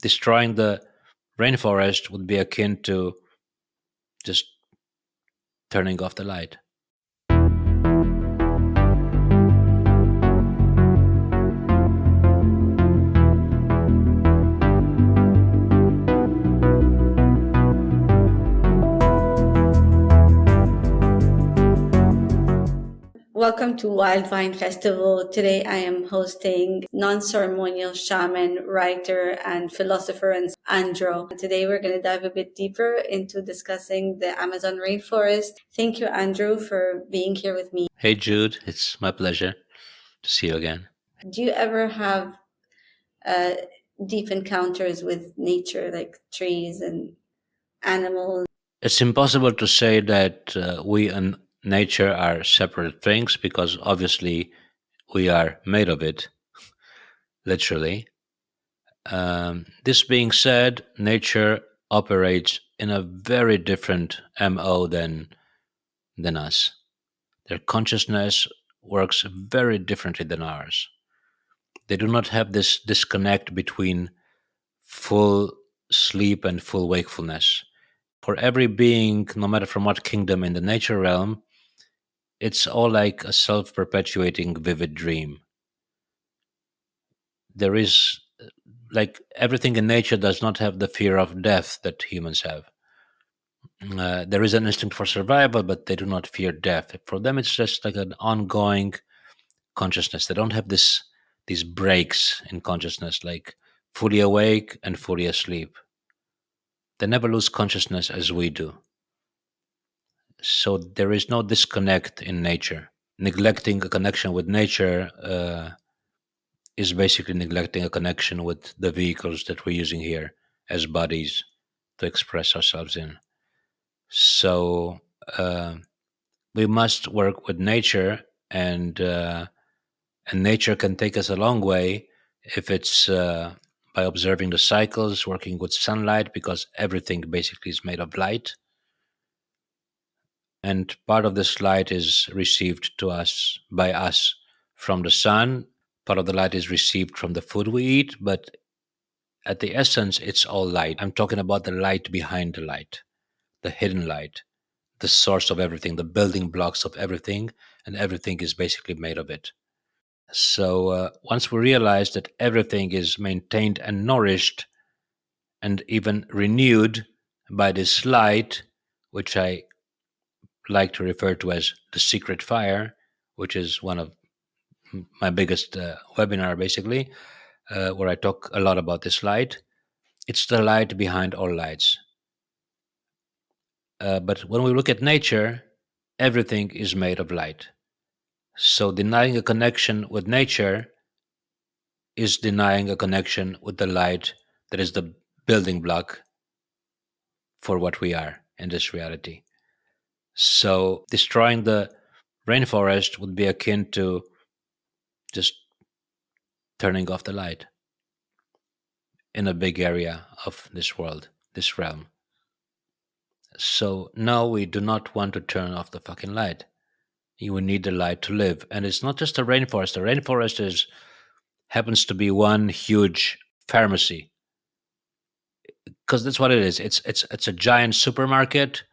destroying the rainforest would be akin to just turning off the light. Welcome to Wildvine Festival. Today I am hosting non-ceremonial shaman, writer, and philosopher Andro. Today we're going to dive a bit deeper into discussing the Amazon rainforest. Thank you, Andrew, for being here with me. Hey, Jude. It's my pleasure to see you again. Do you ever have deep encounters with nature, like trees and animals? It's impossible to say that we and nature are separate things because obviously we are made of it, literally. This being said, nature operates in a very different MO than us. Their consciousness works very differently than ours. They do not have this disconnect between full sleep and full wakefulness. For every being, no matter from what kingdom in the nature realm, it's all like a self-perpetuating vivid dream. There is, like, everything in nature does not have the fear of death that humans have. There is an instinct for survival, but they do not fear death. For them, it's just like an ongoing consciousness. They don't have these breaks in consciousness, like fully awake and fully asleep. They never lose consciousness as we do. So there is no disconnect in nature. Neglecting a connection with nature is basically neglecting a connection with the vehicles that we're using here as bodies to express ourselves in. So we must work with nature, and nature can take us a long way if it's by observing the cycles, working with sunlight, because everything basically is made of light. And part of this light is received to us by us from the sun. Part of the light is received from the food we eat, but at the essence, it's all light. I'm talking about the light behind the light, the hidden light, the source of everything, the building blocks of everything, and everything is basically made of it. So once we realize that everything is maintained and nourished and even renewed by this light, which I like to refer to as the secret fire, which is one of my biggest webinar, basically, where I talk a lot about this light. It's the light behind all lights. But when we look at nature, everything is made of light. So denying a connection with nature is denying a connection with the light that is the building block for what we are in this reality. So destroying the rainforest would be akin to just turning off the light in a big area of this world, this realm. So no, we do not want to turn off the fucking light. You need the light to live. And it's not just a rainforest. The rainforest happens to be one huge pharmacy. Because that's what it is. It's a giant supermarket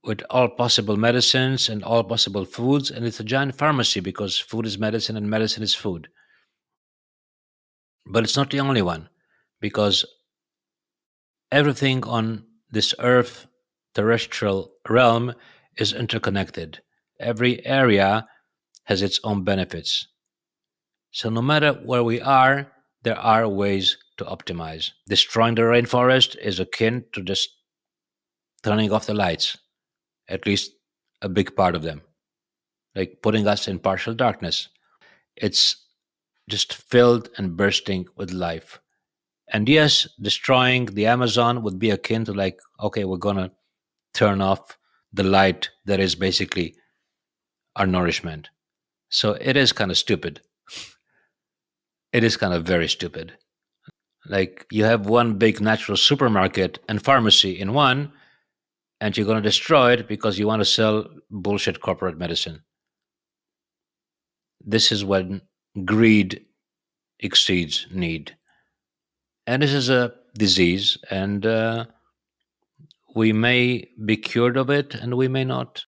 with all possible medicines and all possible foods, and it's a giant pharmacy because food is medicine and medicine is food. But it's not the only one, because everything on this earth terrestrial realm is interconnected. Every area has its own benefits. So no matter where we are, there are ways to optimize. Destroying the rainforest is akin to just turning off the lights, at least a big part of them, like putting us in partial darkness. It's just filled and bursting with life. And yes, destroying the Amazon would be akin to like, okay, we're going to turn off the light that is basically our nourishment. So it is kind of stupid. It is kind of very stupid. Like, you have one big natural supermarket and pharmacy in one, and you're going to destroy it because you want to sell bullshit corporate medicine. This is when greed exceeds need. And this is a disease, and we may be cured of it and we may not.